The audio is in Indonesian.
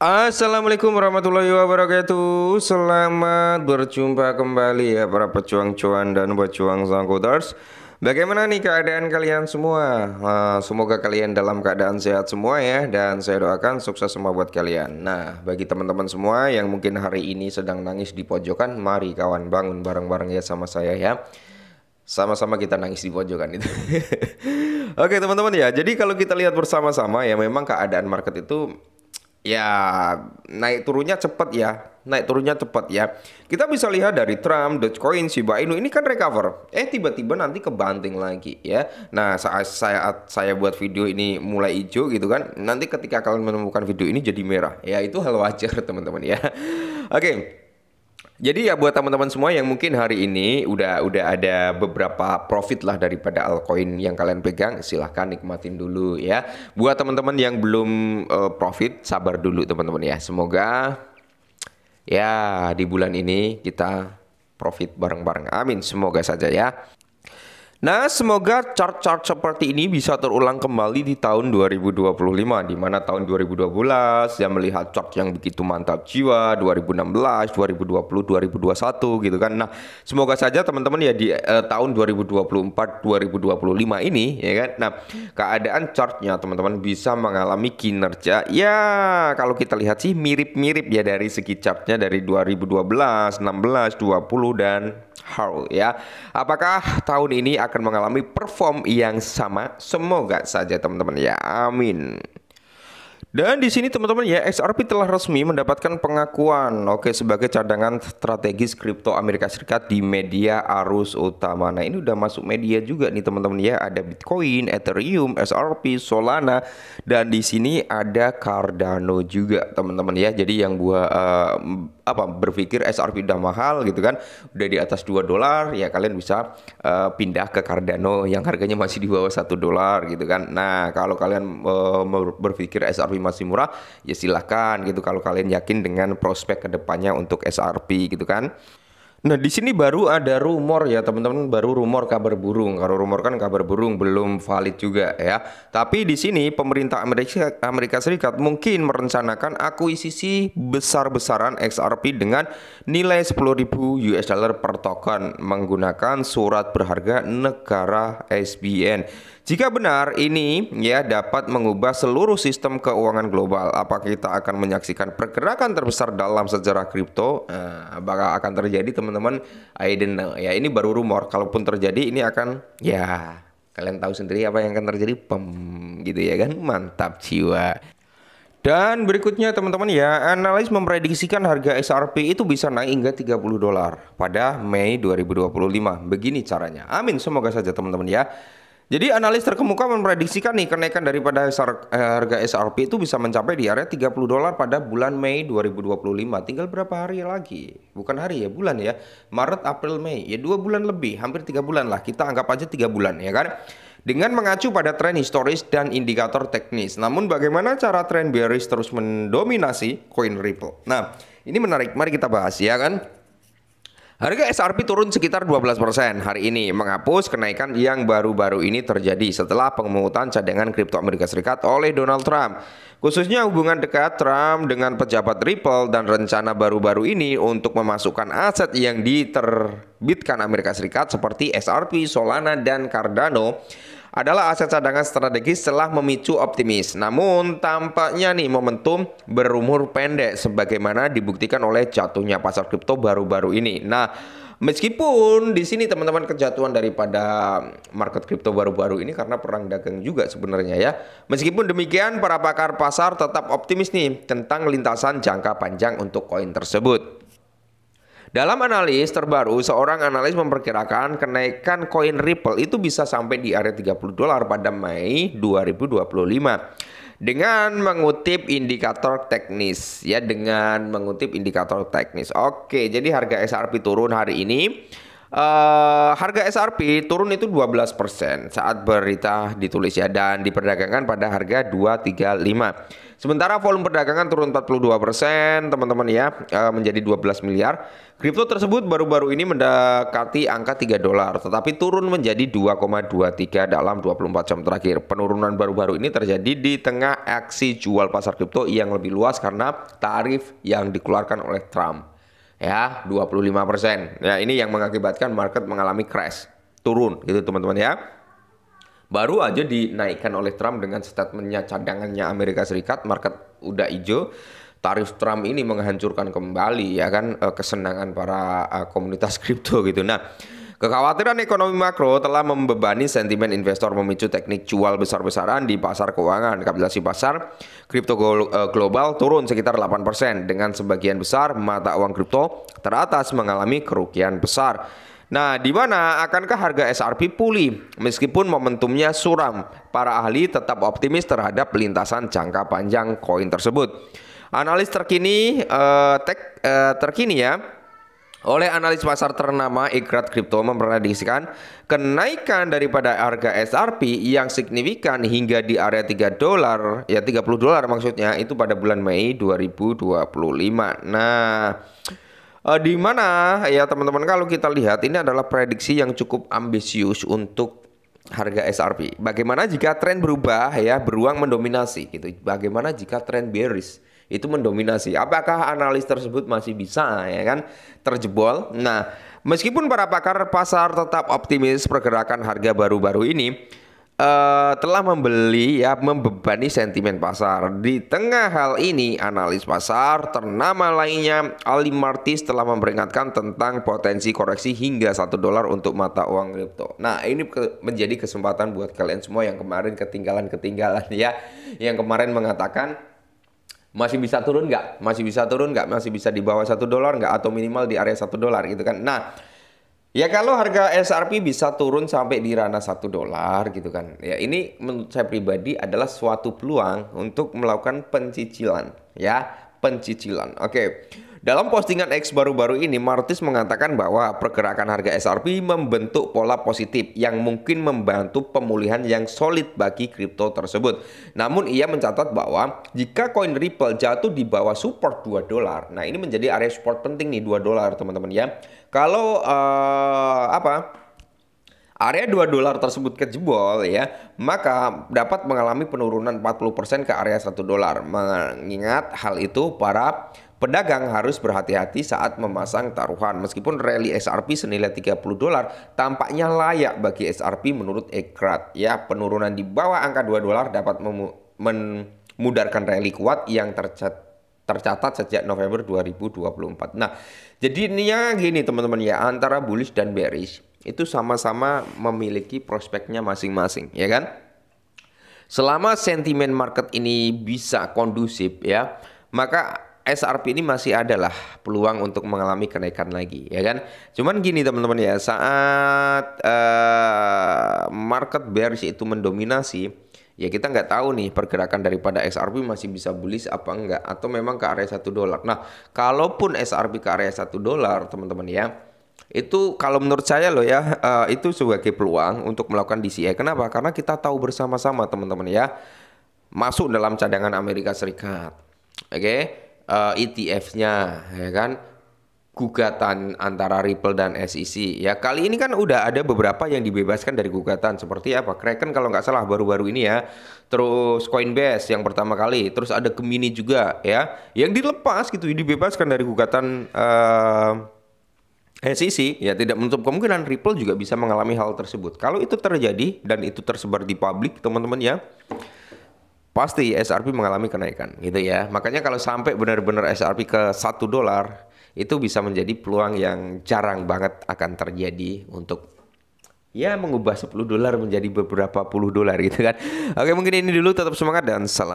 Assalamualaikum warahmatullahi wabarakatuh. Selamat berjumpa kembali ya para pejuang cuan dan pejuang sangkuters. Bagaimana nih keadaan kalian semua? Semoga kalian dalam keadaan sehat semua ya. Dan saya doakan sukses semua buat kalian. Nah, bagi teman-teman semua yang mungkin hari ini sedang nangis di pojokan, mari kawan bangun bareng-bareng ya sama saya ya. Sama-sama kita nangis di pojokan itu. Oke teman-teman ya. Jadi kalau kita lihat bersama-sama ya, memang keadaan market itu ya naik turunnya cepat ya, naik turunnya cepat ya. Kita bisa lihat dari Trump, Dogecoin, Shiba Inu ini kan recover. Tiba-tiba nanti kebanting lagi ya. Nah, saat saya buat video ini mulai hijau gitu kan. Nanti ketika kalian menemukan video ini jadi merah. Ya itu hal wajar teman-teman ya. Oke. Jadi ya buat teman-teman semua yang mungkin hari ini udah ada beberapa profit lah daripada altcoin yang kalian pegang, silahkan nikmatin dulu ya. Buat teman-teman yang belum profit, sabar dulu teman-teman ya. Semoga ya di bulan ini kita profit bareng-bareng. Amin, semoga saja ya. Nah, semoga chart-chart seperti ini bisa terulang kembali di tahun 2025, di mana tahun 2012 ya melihat chart yang begitu mantap jiwa, 2016, 2020, 2021 gitu kan. Nah, semoga saja teman-teman ya di tahun 2024, 2025 ini ya kan. Nah, keadaan chartnya teman-teman bisa mengalami kinerja ya kalau kita lihat sih mirip-mirip ya dari segi chartnya dari 2012, 16, 20 dan how ya. Apakah tahun ini akan mengalami perform yang sama? Semoga saja teman-teman ya. Amin. Dan di sini teman-teman ya, XRP telah resmi mendapatkan pengakuan sebagai cadangan strategis kripto Amerika Serikat di media arus utama. Nah, ini udah masuk media juga nih teman-teman ya. Ada Bitcoin, Ethereum, XRP, Solana, dan di sini ada Cardano juga teman-teman ya. Jadi yang berpikir XRP udah mahal gitu kan, udah di atas $2 ya, kalian bisa pindah ke Cardano yang harganya masih di bawah $1 gitu kan. Nah, kalau kalian berpikir XRP masih murah, ya silahkan gitu kalau kalian yakin dengan prospek kedepannya untuk XRP gitu kan. Nah, di sini baru ada rumor ya teman-teman, baru rumor kabar burung. Kalau rumor kan kabar burung belum valid juga ya. Tapi di sini pemerintah Amerika Serikat mungkin merencanakan akuisisi besar-besaran XRP dengan nilai 10.000 US dollar per token menggunakan surat berharga negara SBN. Jika benar ini ya dapat mengubah seluruh sistem keuangan global, apa kita akan menyaksikan pergerakan terbesar dalam sejarah kripto? Apakah akan terjadi teman-teman? I don't know. Ya ini baru rumor. Kalaupun terjadi ini akan ya kalian tahu sendiri apa yang akan terjadi. Gitu ya kan. Mantap jiwa. Dan berikutnya teman-teman ya, analis memprediksikan harga XRP itu bisa naik hingga $30 pada Mei 2025. Begini caranya. Amin, semoga saja teman-teman ya. Jadi analis terkemuka memprediksikan nih kenaikan daripada harga XRP itu bisa mencapai di area $30 pada bulan Mei 2025. Tinggal berapa hari lagi? Bukan hari ya, bulan ya. Maret, April, Mei. Ya 2 bulan lebih, hampir 3 bulan lah. Kita anggap aja 3 bulan ya kan. Dengan mengacu pada tren historis dan indikator teknis. Namun bagaimana cara tren bearish terus mendominasi koin Ripple? Nah, ini menarik. Mari kita bahas ya kan. Harga XRP turun sekitar 12% hari ini, menghapus kenaikan yang baru-baru ini terjadi setelah pemungutan cadangan kripto Amerika Serikat oleh Donald Trump. Khususnya hubungan dekat Trump dengan pejabat Ripple dan rencana baru-baru ini untuk memasukkan aset yang diterbitkan Amerika Serikat seperti XRP, Solana, dan Cardano adalah aset cadangan strategis setelah memicu optimis. Namun tampaknya nih momentum berumur pendek sebagaimana dibuktikan oleh jatuhnya pasar kripto baru-baru ini. Nah, meskipun di sini teman-teman kejatuhan daripada market kripto baru-baru ini karena perang dagang juga sebenarnya ya. Meskipun demikian, para pakar pasar tetap optimis nih tentang lintasan jangka panjang untuk koin tersebut. Dalam analis terbaru, seorang analis memperkirakan kenaikan koin Ripple itu bisa sampai di area $30 pada Mei 2025. Dengan mengutip indikator teknis ya, Oke, jadi harga XRP turun hari ini Harga SRP turun itu 12% saat berita ditulis ya, dan diperdagangkan pada harga 235. Sementara volume perdagangan turun 42% teman-teman ya, menjadi 12 miliar. Kripto tersebut baru-baru ini mendekati angka 3 dolar, tetapi turun menjadi 2,23 dalam 24 jam terakhir. Penurunan baru-baru ini terjadi di tengah aksi jual pasar kripto yang lebih luas karena tarif yang dikeluarkan oleh Trump. Ya, 25%. Ya, ini yang mengakibatkan market mengalami crash, turun gitu teman-teman ya. Baru aja dinaikkan oleh Trump dengan statementnya cadangannya Amerika Serikat, market udah hijau. Tarif Trump ini menghancurkan kembali ya kan kesenangan para komunitas kripto gitu. Nah, kekhawatiran ekonomi makro telah membebani sentimen investor, memicu teknik jual besar-besaran di pasar keuangan. Kapitalisasi pasar kripto global turun sekitar 8%, dengan sebagian besar mata uang kripto teratas mengalami kerugian besar. Nah, di mana akankah harga SRP pulih meskipun momentumnya suram? Para ahli tetap optimis terhadap lintasan jangka panjang koin tersebut. Analis terkini terkini ya oleh analis pasar ternama Ikrat Crypto memprediksikan kenaikan daripada harga SRP yang signifikan hingga di area 3 dolar, ya 30 dolar maksudnya, itu pada bulan Mei 2025. Nah, di mana ya teman-teman, kalau kita lihat ini adalah prediksi yang cukup ambisius untuk harga SRP. Bagaimana jika tren berubah ya, beruang mendominasi gitu. Bagaimana jika tren bearish itu mendominasi? Apakah analis tersebut masih bisa ya kan terjebol? Nah, meskipun para pakar pasar tetap optimis, pergerakan harga baru-baru ini telah membebani sentimen pasar. Di tengah hal ini, analis pasar ternama lainnya Ali Martis telah memperingatkan tentang potensi koreksi hingga 1 dolar untuk mata uang kripto. Nah, ini menjadi kesempatan buat kalian semua yang kemarin ketinggalan ya, yang kemarin mengatakan masih bisa turun nggak? Masih bisa turun nggak? Masih bisa di bawah 1 dolar nggak? Atau minimal di area 1 dolar gitu kan. Nah, ya kalau harga SRP bisa turun sampai di ranah 1 dolar gitu kan. Ya, ini menurut saya pribadi adalah suatu peluang untuk melakukan pencicilan ya, pencicilan. Oke. Dalam postingan X baru-baru ini, Martis mengatakan bahwa pergerakan harga SRP membentuk pola positif yang mungkin membantu pemulihan yang solid bagi kripto tersebut. Namun ia mencatat bahwa jika koin Ripple jatuh di bawah support 2 dolar, nah ini menjadi area support penting nih, 2 dolar teman-teman ya. Kalau area 2 dolar tersebut kejebol ya, maka dapat mengalami penurunan 40% ke area 1 dolar. Mengingat hal itu, para pedagang harus berhati-hati saat memasang taruhan. Meskipun rally SRP senilai 30 dolar tampaknya layak bagi SRP menurut Ekrat. Ya, penurunan di bawah angka 2 dolar dapat memudarkan rally kuat yang tercatat sejak November 2024. Nah, jadi ininya gini teman-teman ya, antara bullish dan bearish itu sama-sama memiliki prospeknya masing-masing, ya kan? Selama sentimen market ini bisa kondusif ya, maka SRP ini masih adalah peluang untuk mengalami kenaikan lagi, ya kan? Cuman gini teman-teman ya, saat market bearish itu mendominasi, ya kita nggak tahu nih pergerakan daripada SRP masih bisa bullish apa enggak, atau memang ke area 1 dolar. Nah, kalaupun SRP ke area 1 dolar teman-teman ya, itu kalau menurut saya loh ya, itu sebagai peluang untuk melakukan DCA. Kenapa? Karena kita tahu bersama-sama teman-teman ya, masuk dalam cadangan Amerika Serikat, oke? ETF-nya ya kan, gugatan antara Ripple dan SEC ya, kali ini kan udah ada beberapa yang dibebaskan dari gugatan, seperti apa, Kraken kalau nggak salah baru-baru ini ya, terus Coinbase yang pertama kali, terus ada Gemini juga ya yang dilepas gitu, dibebaskan dari gugatan SEC. Ya, tidak menutup kemungkinan Ripple juga bisa mengalami hal tersebut. Kalau itu terjadi dan itu tersebar di publik teman-teman ya, pasti SRP mengalami kenaikan gitu ya. Makanya kalau sampai benar-benar SRP ke 1 dolar, itu bisa menjadi peluang yang jarang banget akan terjadi untuk ya mengubah 10 dolar menjadi beberapa puluh dolar gitu kan. Oke, mungkin ini dulu, tetap semangat dan salam.